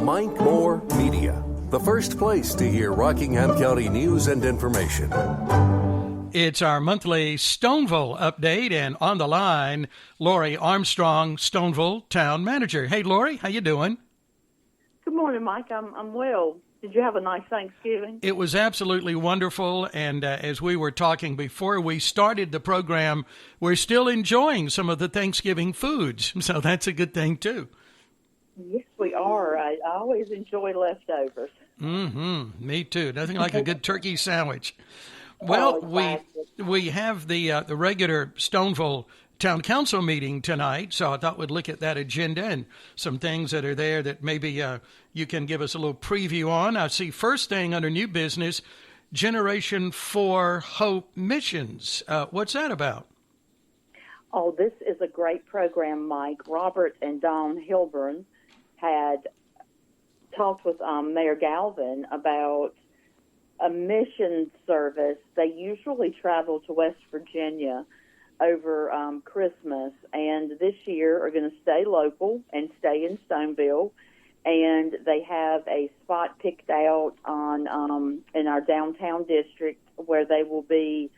Mike Moore Media, the first place to hear Rockingham County news and information. It's our monthly Stoneville update, and on the line, Lori Armstrong, Stoneville Town Manager. Hey, Lori, how you doing? Good morning, Mike. I'm well. Did you have a nice Thanksgiving? It was absolutely wonderful, and as we were talking before we started the program, we're still enjoying some of the Thanksgiving foods, so that's a good thing, too. Yes, we are. I always enjoy leftovers. Me too. Nothing like a good turkey sandwich. Well, we have the regular Stoneville Town Council meeting tonight, so I thought we'd look at that agenda and some things that are there that maybe you can give us a little preview on. I see first thing under new business, Generation 4 Hope Missions. What's that about? Oh, this is a great program, Mike. Robert and Dawn Hilburn had talked with Mayor Galvin about a mission service. They usually travel to West Virginia over Christmas, and this year are going to stay local and stay in Stoneville. And they have a spot picked out on in our downtown district where they will be.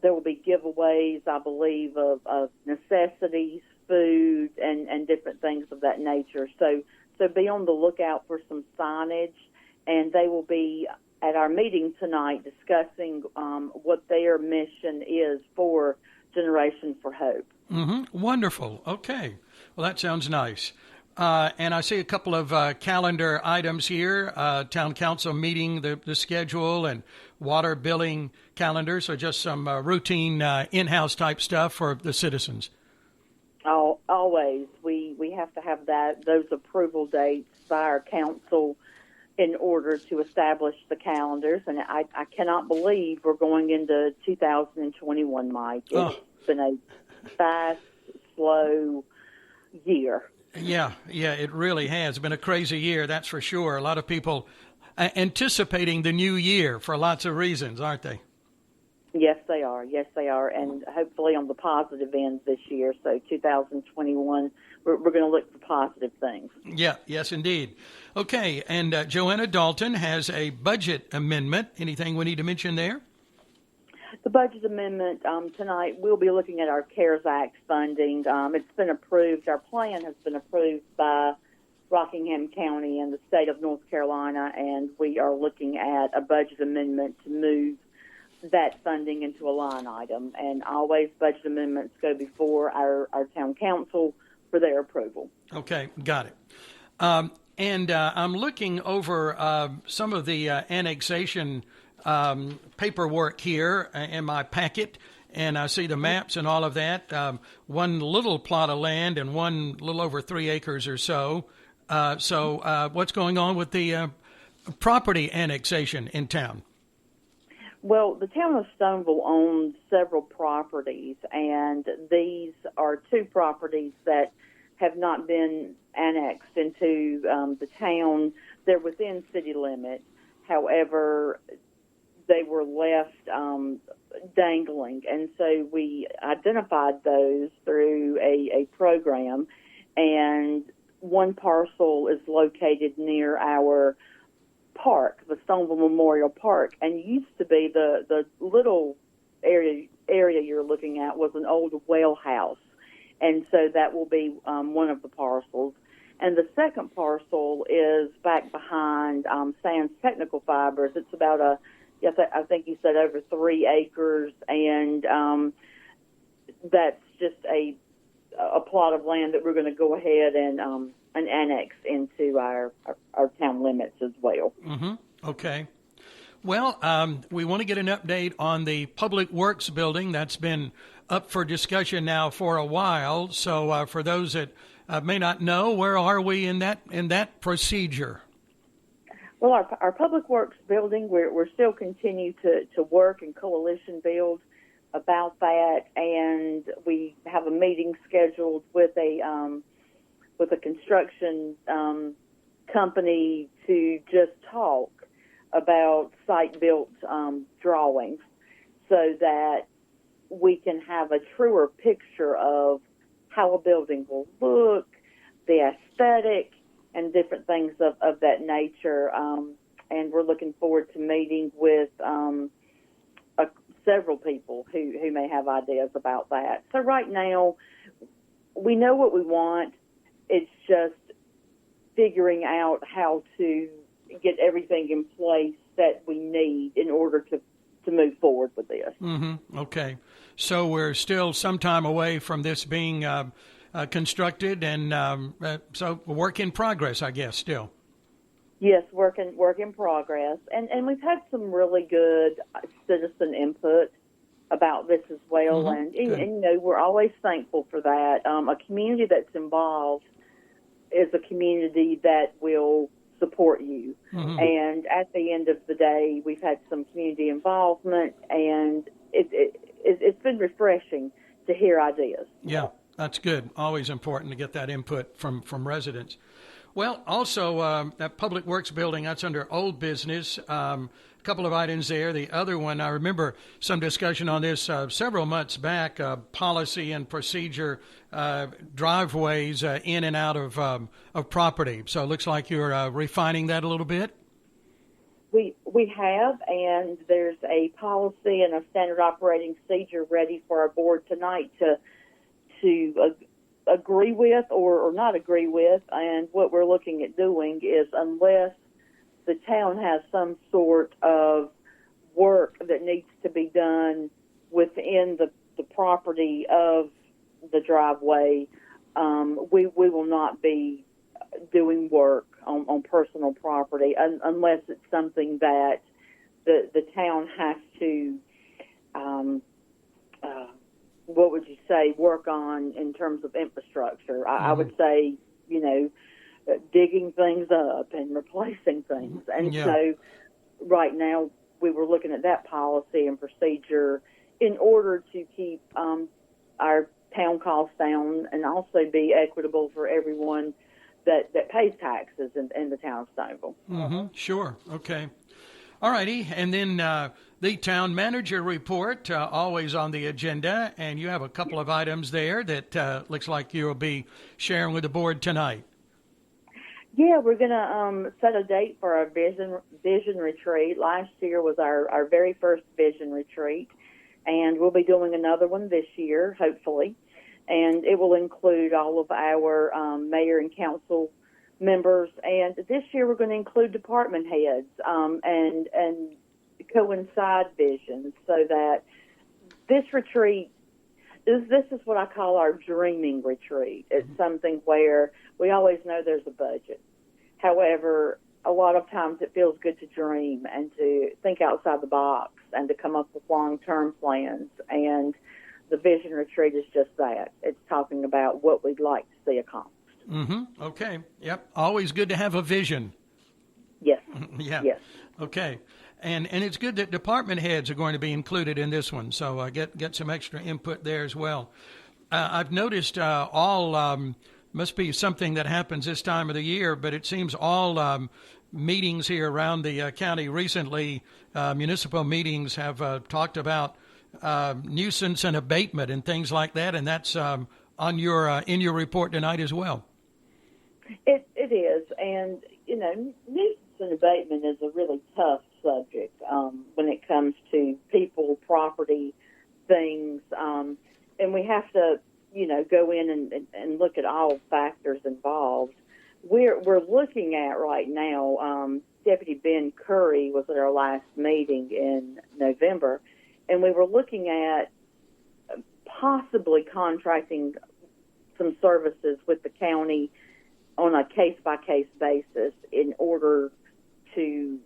There will be giveaways, I believe, of necessities, food, and different things of that nature. So be on the lookout for some signage, and they will be at our meeting tonight discussing what their mission is for Generation for Hope. Wonderful. Okay. Well, that sounds nice. And I see a couple of calendar items here, Town Council meeting, the schedule, and water billing calendar, so just some routine in-house type stuff for the citizens. Oh, always. We have to have those approval dates by our council in order to establish the calendars, and I cannot believe we're going into 2021, Mike. It's been a fast, slow year. Yeah, it really has been a crazy year, that's for sure. A lot of people anticipating the new year for lots of reasons, aren't they? Yes, they are. And hopefully on the positive end this year. So 2021, we're going to look for positive things. Yeah, yes, indeed. Okay, and Joanna Dalton has a budget amendment. Anything we need to mention there? The budget amendment tonight, we'll be looking at our CARES Act funding. It's been approved. Our plan has been approved by Rockingham County and the state of North Carolina, and we are looking at a budget amendment to move that funding into a line item. And always budget amendments go before our town council for their approval. Okay, got it. And I'm looking over some of the annexation paperwork here in my packet, and I see the maps and all of that. One little plot of land and one little over 3 acres or so. So what's going on with the property annexation in town? Well, the town of Stoneville owns several properties, and these are 2 properties that have not been annexed into the town. They're within city limits. However, they were left dangling, and so we identified those through a program, and one parcel is located near our park, the Stoneville Memorial Park, and used to be the little area you're looking at was an old well house, and so that will be one of the parcels. And the second parcel is back behind Sands Technical Fibers. It's about I think you said over 3 acres, and that's just a plot of land that we're going to go ahead and annex into our town limits as well. Okay. Well, we want to get an update on the Public Works building. That's been up for discussion now for a while. So for those that may not know, where are we in that procedure? Well, our Public Works building, we're still continue to work and coalition build about that, and we have a meeting scheduled with a construction company to just talk about site-built drawings so that we can have a truer picture of how a building will look, the aesthetic, and different things of that nature. And we're looking forward to meeting with several people who may have ideas about that. So right now, we know what we want. It's just figuring out how to get everything in place that we need in order to move forward with this. Mm-hmm. Okay. So we're still some time away from this being constructed, and so work in progress, I guess, still. Yes, work in progress. And we've had some really good citizen input about this as well. Mm-hmm. And we're always thankful for that. A community that's involved is a community that will support you. Mm-hmm. And at the end of the day, we've had some community involvement, and it's been refreshing to hear ideas. Yeah, that's good. Always important to get that input from residents. Well, also, that Public Works building, that's under old business. A couple of items there. The other one, I remember some discussion on this several months back, policy and procedure, driveways in and out of property. So it looks like you're refining that a little bit. We have, and there's a policy and a standard operating procedure ready for our board tonight to agree with or not agree with. And what we're looking at doing is, unless the town has some sort of work that needs to be done within the property of the driveway, we will not be doing work on personal property unless it's something that the town has to what would you say, work on in terms of infrastructure. I would say, digging things up and replacing things. And so right now we were looking at that policy and procedure in order to keep our town costs down and also be equitable for everyone that pays taxes in the town of Stoneville. Mm-hmm. Sure. Okay. All righty. And then the town manager report, always on the agenda, and you have a couple of items there that looks like you'll be sharing with the board tonight. Yeah, we're going to set a date for our vision retreat. Last year was our very first vision retreat, and we'll be doing another one this year, hopefully. And it will include all of our mayor and council members. And this year we're going to include department heads and coincide visions, so that this retreat this is what I call our dreaming retreat. It's something where we always know there's a budget. However, a lot of times it feels good to dream and to think outside the box and to come up with long-term plans. And the vision retreat is just that. It's talking about what we'd like to see accomplished. Mm-hmm. Okay. Yep. Always good to have a vision. Yes. Yeah. Yes. Okay. And it's good that department heads are going to be included in this one, so get some extra input there as well. I've noticed all must be something that happens this time of the year, but it seems all meetings here around the county recently, municipal meetings have talked about nuisance and abatement and things like that, and that's on your in your report tonight as well. It is, and nuisance and abatement is a really tough subject when it comes to people, property, things, and we have to, go in and look at all factors involved. We're looking at right now. Deputy Ben Curry was at our last meeting in November, and we were looking at possibly contracting some services with the county on a case-by-case basis in order to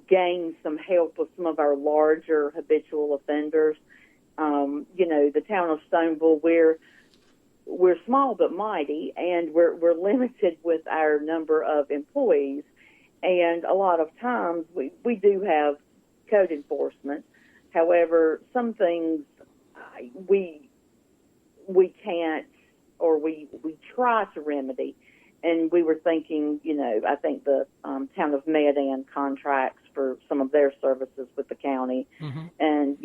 gain some help with some of our larger habitual offenders. The town of Stoneville, we're small but mighty, and we're limited with our number of employees. And a lot of times we do have code enforcement. However, some things we can't, or we try to remedy. And we were thinking, I think the town of Medan contracts for some of their services with the county. Mm-hmm. And,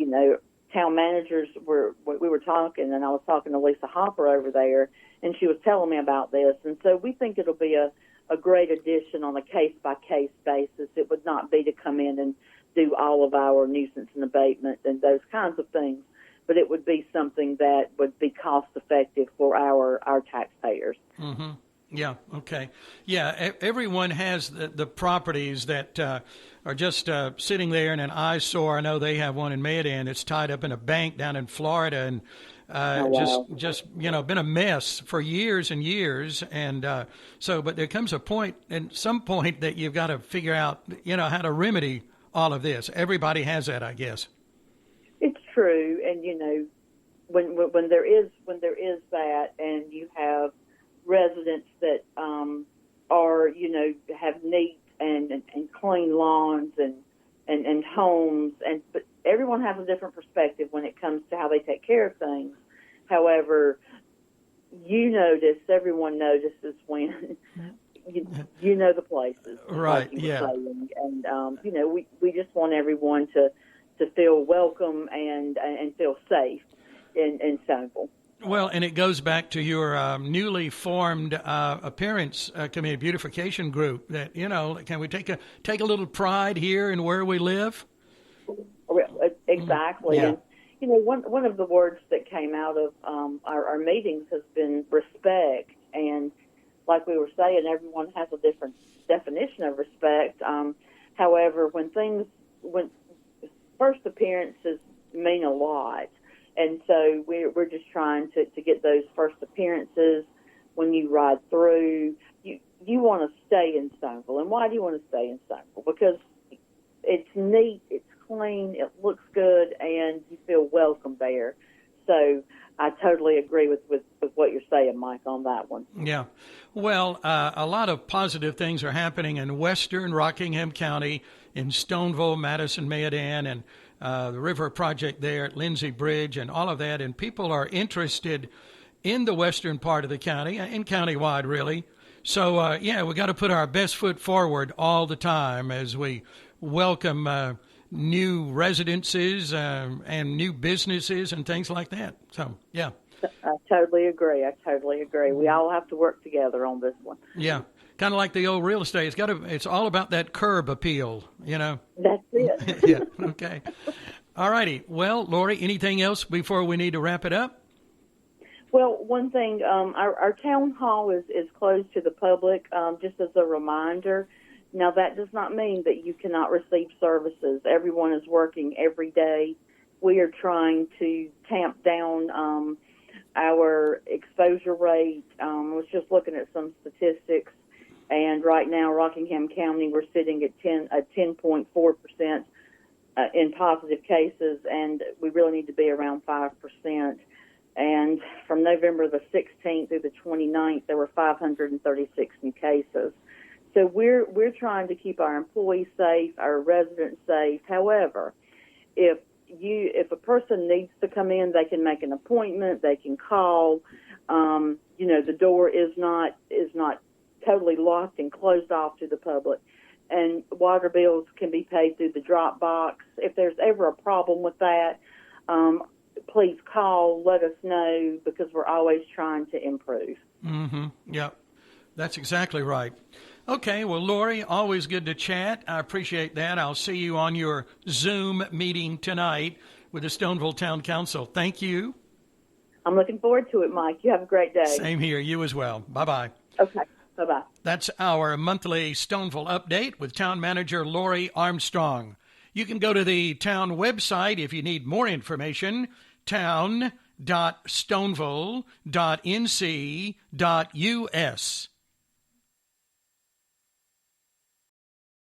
town managers we were talking, and I was talking to Lisa Hopper over there, and she was telling me about this. And so we think it'll be a great addition on a case-by-case basis. It would not be to come in and do all of our nuisance and abatement and those kinds of things, but it would be something that would be cost-effective for our taxpayers. Mm-hmm. Yeah, okay. Yeah, everyone has the properties that are just sitting there in an eyesore. I know they have one in Mayodan. It's tied up in a bank down in Florida, and just been a mess for years and years. And but there comes a point, and some point, that you've got to figure out, how to remedy all of this. Everybody has that, I guess. It's true, and when there is that, and you have residents that have neat and clean lawns and homes, but everyone has a different perspective when it comes to how they take care of things. However, everyone notices when the places, right? Like yeah. And we just want everyone to feel welcome and feel safe in Stoneville. Well, and it goes back to your newly formed appearance committee, beautification group. That can we take a little pride here in where we live? Exactly. Yeah. And one of the words that came out of our meetings has been respect. And like we were saying, everyone has a different definition of respect. However, when first appearances mean a lot. And so we're just trying to get those first appearances. When you ride through, you want to stay in Stoneville. And why do you want to stay in Stoneville? Because it's neat, it's clean, it looks good, and you feel welcome there. So I totally agree with what you're saying, Mike, on that one. Yeah. Well, a lot of positive things are happening in western Rockingham County, in Stoneville, Madison, Mayodan, and the river project there at Lindsay Bridge and all of that. And people are interested in the western part of the county, and countywide, really. So, we got to put our best foot forward all the time as we welcome new residences and new businesses and things like that. So, yeah. I totally agree. We all have to work together on this one. Yeah. Kind of like the old real estate. It's all about that curb appeal, That's it. Yeah. Okay. All righty. Well, Lori, anything else before we need to wrap it up? Well, one thing, our town hall is closed to the public, just as a reminder. Now, that does not mean that you cannot receive services. Everyone is working every day. We are trying to tamp down our exposure rate. I was just looking at some statistics, and right now, Rockingham County, we're sitting at 10.4% in positive cases, and we really need to be around 5%. And from November the 16th through the 29th, there were 536 new cases. So we're trying to keep our employees safe, our residents safe. However, if a person needs to come in, they can make an appointment. They can call. The door is not totally locked and closed off to the public. And water bills can be paid through the drop box. If there's ever a problem with that, please call, let us know, because we're always trying to improve. Mm-hmm. Yeah, that's exactly right. Okay, well, Lori, always good to chat. I appreciate that. I'll see you on your Zoom meeting tonight with the Stoneville Town Council. Thank you. I'm looking forward to it, Mike. You have a great day. Same here. You as well. Bye-bye. Okay, bye-bye. That's our monthly Stoneville update with Town Manager Lori Armstrong. You can go to the town website if you need more information, town.stoneville.nc.us.